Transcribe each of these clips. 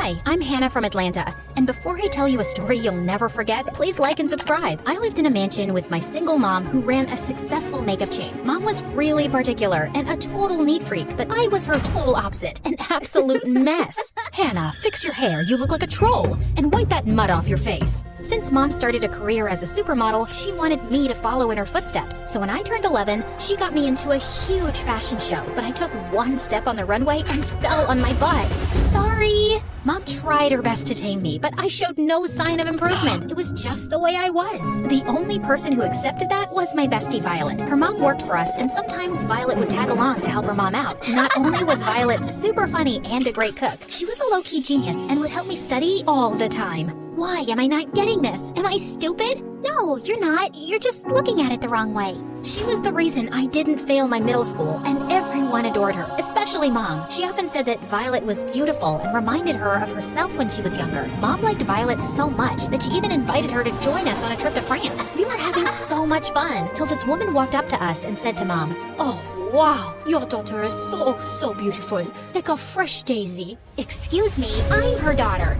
Hi, I'm Hannah from Atlanta, and before I tell you a story you'll never forget, please like and subscribe. I lived in a mansion with my single mom who ran a successful makeup chain. Mom was really particular and a total neat freak, but I was her total opposite, an absolute mess. Hannah, fix your hair, you look like a troll, and wipe that mud off your face. Since Mom started a career as a supermodel, she wanted me to follow in her footsteps. So when I turned 11, she got me into a huge fashion show, but I took one step on the runway and fell on my butt. Sorry. Mom tried her best to tame me, but I showed no sign of improvement. It was just the way I was. The only person who accepted that was my bestie Violet. Her mom worked for us, and sometimes Violet would tag along to help her mom out. Not only was Violet super funny and a great cook, she was a low-key genius and would help me study all the time. Why am I not getting this? Am I stupid? No, you're not. You're just looking at it the wrong way. She was the reason I didn't fail my middle school, and everyone adored her, especially Mom. She often said that Violet was beautiful and reminded her of herself when she was younger. Mom liked Violet so much that she even invited her to join us on a trip to France. We were having so much fun till this woman walked up to us and said to Mom, "Oh, wow, your daughter is so beautiful, like a fresh daisy." Excuse me, I'm her daughter.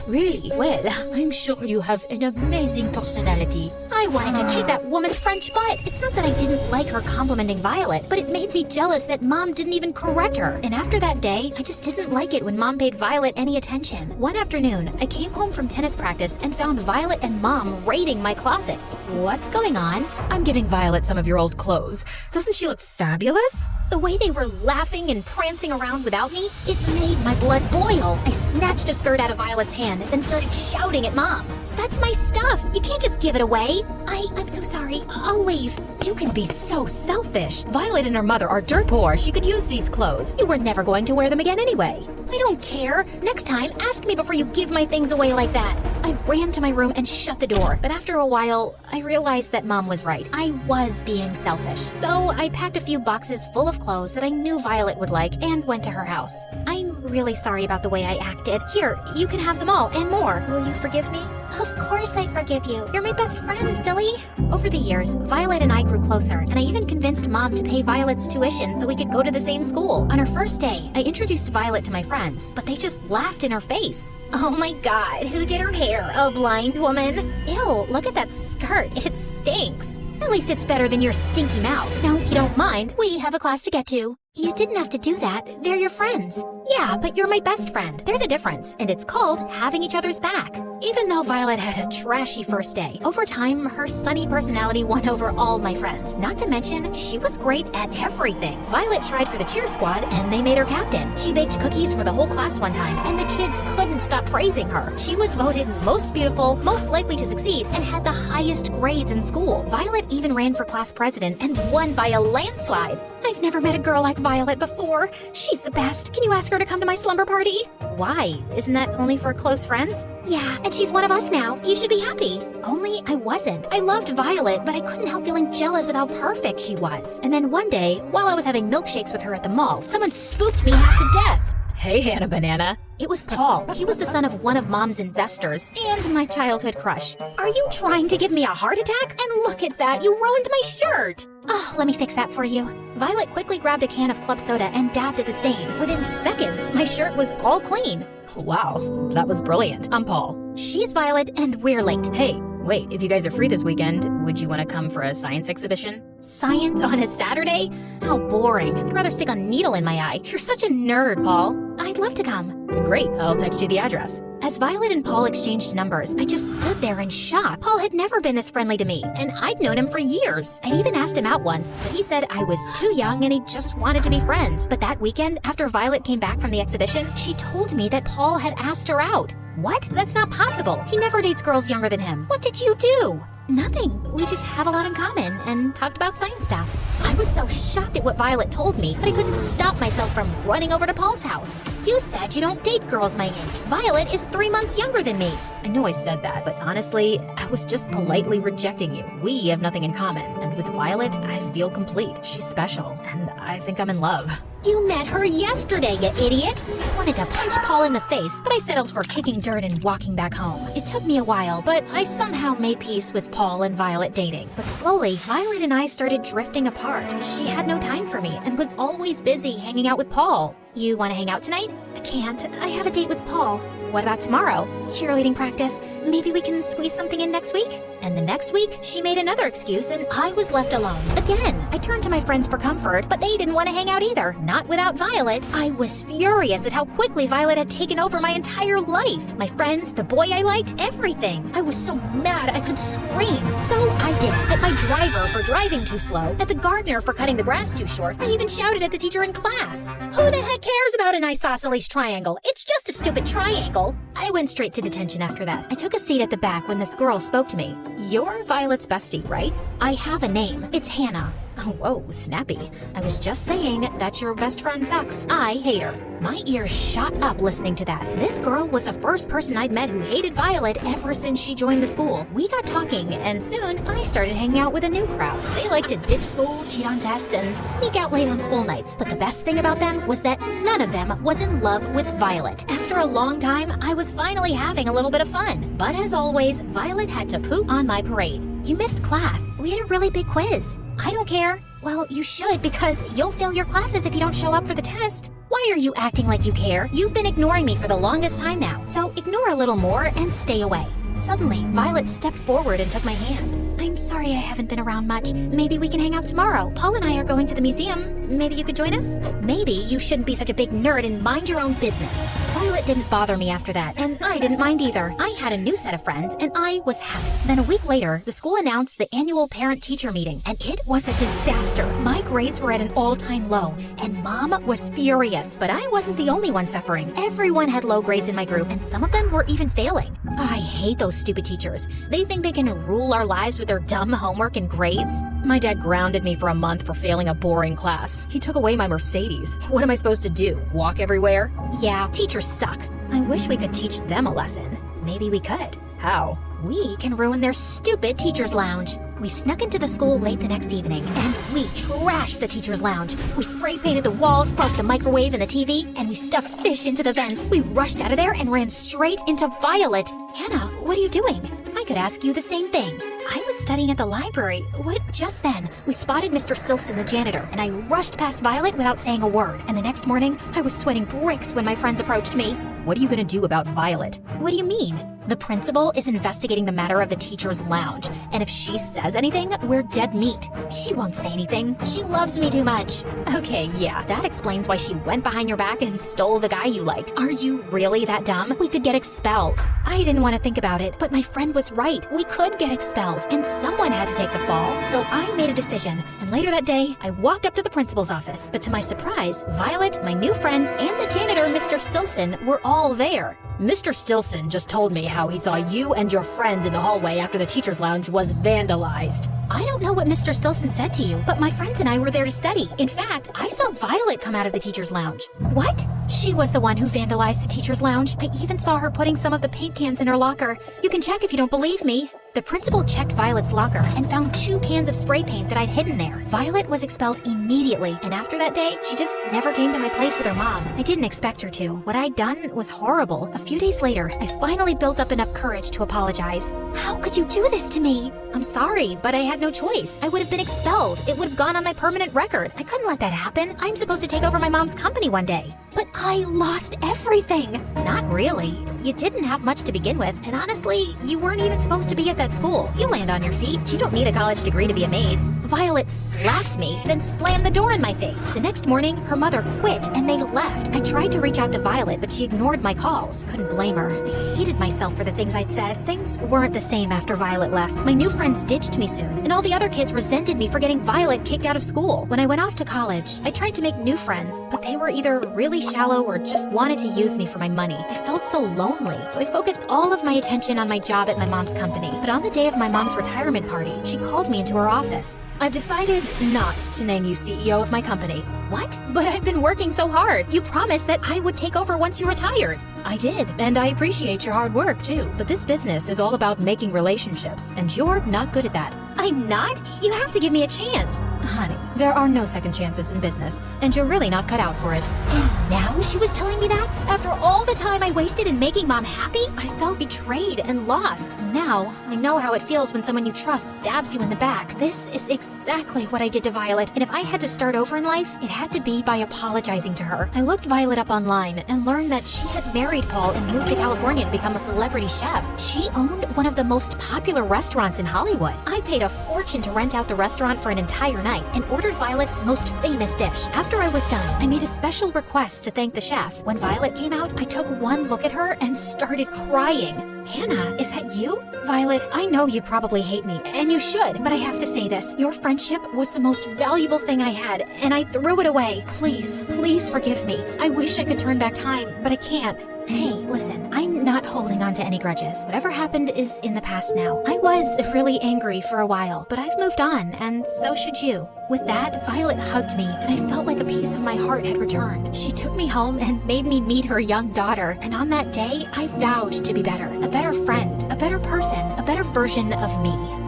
Really? Well, I'm sure you have an amazing personality. I wanted to kick that woman's French butt. It's not that I didn't like her complimenting Violet, but it made me jealous that Mom didn't even correct her. And after that day, I just didn't like it when Mom paid Violet any attention. One afternoon, I came home from tennis practice and found Violet and Mom raiding my closet. What's going on? I'm giving Violet some of your old clothes. Doesn't she look fabulous? The way they were laughing and prancing around without me, it made my blood boil. I snatched a skirt out of Violet's hand, then started shouting at Mom. That's my stuff. You can't just give it away. I'm so sorry. I'll leave. You can be so selfish. Violet and her mother are dirt poor. She could use these clothes. You were never going to wear them again anyway. I don't care. Next time, ask me before you give my things away like that. I ran to my room and shut the door. But after a while, I realized that Mom was right. I was being selfish. So I packed a few boxes full of clothes that I knew Violet would like and went to her house. I'm really sorry about the way I acted. Here, you can have them all and more. Will you forgive me? Of course I forgive you. You're my best friend, silly. Over the years, Violet and I grew closer, and I even convinced Mom to pay Violet's tuition so we could go to the same school. On her first day, I introduced Violet to my friends, but they just laughed in her face. Oh my God, who did her hair? A blind woman? Ew, look at that skirt. It stinks. At least it's better than your stinky mouth. Now, if you don't mind, we have a class to get to. You didn't have to do that. They're your friends. Yeah, but you're my best friend. There's a difference, and it's called having each other's back. Even though Violet had a trashy first day, over time, her sunny personality won over all my friends. Not to mention, she was great at everything. Violet tried for the cheer squad, and they made her captain. She baked cookies for the whole class one time, and the kids couldn't stop praising her. She was voted most beautiful, most likely to succeed, and had the highest grades in school. Violet even ran for class president and won by a landslide. I've never met a girl like Violet before. She's the best. Can you ask her to come to my slumber party? Why? Isn't that only for close friends? Yeah, and she's one of us now. You should be happy. Only I wasn't. I loved Violet, but I couldn't help feeling jealous of how perfect she was. And then one day, while I was having milkshakes with her at the mall, someone spooked me half to death. Hey, Hannah Banana. It was Paul. He was the son of one of Mom's investors and my childhood crush. Are you trying to give me a heart attack? And look at that, you ruined my shirt. Oh, let me fix that for you. Violet quickly grabbed a can of club soda and dabbed at the stain. Within seconds, my shirt was all clean. Wow, that was brilliant. I'm Paul. She's Violet and we're late. Hey, wait, if you guys are free this weekend, would you want to come for a science exhibition? Science on a Saturday? How boring. I'd rather stick a needle in my eye. You're such a nerd, Paul. I'd love to come. Great, I'll text you the address. As Violet and Paul exchanged numbers, I just stood there in shock. Paul had never been this friendly to me, and I'd known him for years. I'd even asked him out once, but he said I was too young and he just wanted to be friends. But that weekend, after Violet came back from the exhibition, she told me that Paul had asked her out. What? That's not possible. He never dates girls younger than him. What did you do? Nothing. We just have a lot in common and talked about science stuff. I was so shocked at what Violet told me that I couldn't stop myself from running over to Paul's house. You said you don't date girls my age. Violet is 3 months younger than me. I know I said that, but honestly, I was just politely rejecting you. We have nothing in common, and with Violet, I feel complete. She's special, and I think I'm in love. You met her yesterday, you idiot! I wanted to punch Paul in the face, but I settled for kicking dirt and walking back home. It took me a while, but I somehow made peace with Paul and Violet dating. But slowly, Violet and I started drifting apart. She had no time for me and was always busy hanging out with Paul. You want to hang out tonight? can't. I have a date with Paul. What about tomorrow? Cheerleading practice. Maybe we can squeeze something in next week? And the next week, she made another excuse and I was left alone. Again, I turned to my friends for comfort, but they didn't want to hang out either. Not without Violet. I was furious at how quickly Violet had taken over my entire life. My friends, the boy I liked, everything. I was so mad I could scream. So I did. At my driver for driving too slow, at the gardener for cutting the grass too short. I even shouted at the teacher in class. Who the heck cares about an isosceles triangle? It's just a stupid triangle. I went straight to detention after that. I took a seat at the back when this girl spoke to me. You're Violet's bestie, right? I have a name. It's Hannah. Oh, whoa, snappy. I was just saying that your best friend sucks. I hate her. My ears shot up listening to that. This girl was the first person I'd met who hated Violet ever since she joined the school. We got talking, and soon I started hanging out with a new crowd. They like to ditch school, cheat on tests, and sneak out late on school nights. But the best thing about them was that none of them was in love with Violet. After a long time, I was finally having a little bit of fun. But as always, Violet had to poop on my parade. You missed class. We had a really big quiz. I don't care. Well, you should, because you'll fail your classes if you don't show up for the test. Why are you acting like you care? You've been ignoring me for the longest time now, so ignore a little more and stay away. Suddenly, Violet stepped forward and took my hand. I'm sorry I haven't been around much. Maybe we can hang out tomorrow. Paul and I are going to the museum. Maybe you could join us? Maybe you shouldn't be such a big nerd and mind your own business. Violet didn't bother me after that, and I didn't mind either. I had a new set of friends, and I was happy. Then a week later, the school announced the annual parent-teacher meeting, and it was a disaster. My grades were at an all-time low, and Mom was furious. But I wasn't the only one suffering. Everyone had low grades in my group, and some of them were even failing. I hate those stupid teachers. They think they can rule our lives with their dumb homework and grades. My dad grounded me for a month for failing a boring class. He took away my Mercedes. What am I supposed to do? Walk everywhere? Yeah, teachers suck. I wish we could teach them a lesson. Maybe we could. How? We can ruin their stupid teacher's lounge. We snuck into the school late the next evening, and we trashed the teacher's lounge. We spray painted the walls, broke the microwave and the TV, and we stuffed fish into the vents. We rushed out of there and ran straight into Violet. Hannah, what are you doing? I could ask you the same thing. I was studying at the library. What? Just then, we spotted Mr. Stilson, the janitor, and I rushed past Violet without saying a word. And the next morning, I was sweating bricks when my friends approached me. What are you gonna do about Violet? What do you mean? The principal is investigating the matter of the teacher's lounge, and if she says anything, we're dead meat. She won't say anything. She loves me too much. Okay, yeah, that explains why she went behind your back and stole the guy you liked. Are you really that dumb? We could get expelled. I didn't want to think about it, but my friend was right. We could get expelled, and someone had to take the fall. So I made a decision, and later that day, I walked up to the principal's office. But to my surprise, Violet, my new friends, and the janitor, Mr. Stilson, were all there. Mr. Stilson just told me how he saw you and your friends in the hallway after the teacher's lounge was vandalized. I don't know what Mr. Stilson said to you, but my friends and I were there to study. In fact, I saw Violet come out of the teacher's lounge. What? She was the one who vandalized the teacher's lounge. I even saw her putting some of the paint cans in her locker. You can check if you don't believe me. The principal checked Violet's locker and found 2 cans of spray paint that I'd hidden there. Violet was expelled immediately, and after that day, she just never came to my place with her mom. I didn't expect her to. What I'd done was horrible. A few days later, I finally built up enough courage to apologize. How could you do this to me? I'm sorry, but I had no choice. I would have been expelled. It would have gone on my permanent record. I couldn't let that happen. I'm supposed to take over my mom's company one day. But I lost everything. Not really. You didn't have much to begin with, and honestly, you weren't even supposed to be at that school. You land on your feet. You don't need a college degree to be a maid. Violet slapped me, then slammed the door in my face. The next morning, her mother quit, and they left. I tried to reach out to Violet, but she ignored my calls. Couldn't blame her. I hated myself for the things I'd said. Things weren't the same after Violet left. My new friends ditched me soon, and all the other kids resented me for getting Violet kicked out of school. When I went off to college, I tried to make new friends, but they were either really shallow or just wanted to use me for my money. I felt so lonely, so I focused all of my attention on my job at my mom's company. But on the day of my mom's retirement party, she called me into her office. I've decided not to name you CEO of my company. What? But I've been working so hard. You promised that I would take over once you retired. I did, and I appreciate your hard work too. But this business is all about making relationships, and you're not good at that. I'm not? You have to give me a chance. Honey, there are no second chances in business, and you're really not cut out for it. And now she was telling me that? After all the time time I wasted in making Mom happy? I felt betrayed and lost. And now, I know how it feels when someone you trust stabs you in the back. This is exactly what I did to Violet, and if I had to start over in life, it had to be by apologizing to her. I looked Violet up online and learned that she had married Paul and moved to California to become a celebrity chef. She owned one of the most popular restaurants in Hollywood. I paid a fortune to rent out the restaurant for an entire night and ordered Violet's most famous dish. After I was done, I made a special request to thank the chef. When Violet came out, I took one look at her and started crying. Hannah, is that you? Violet, I know you probably hate me, and you should, but I have to say this. Your friendship was the most valuable thing I had, and I threw it away. Please, please forgive me. I wish I could turn back time, but I can't. Hey, listen, I'm not holding on to any grudges. Whatever happened is in the past now. I was really angry for a while, but I've moved on, and so should you. With that, Violet hugged me, and I felt like a piece of my heart had returned. She took me home and made me meet her young daughter, and on that day, I vowed to be better. A better friend, a better person, a better version of me.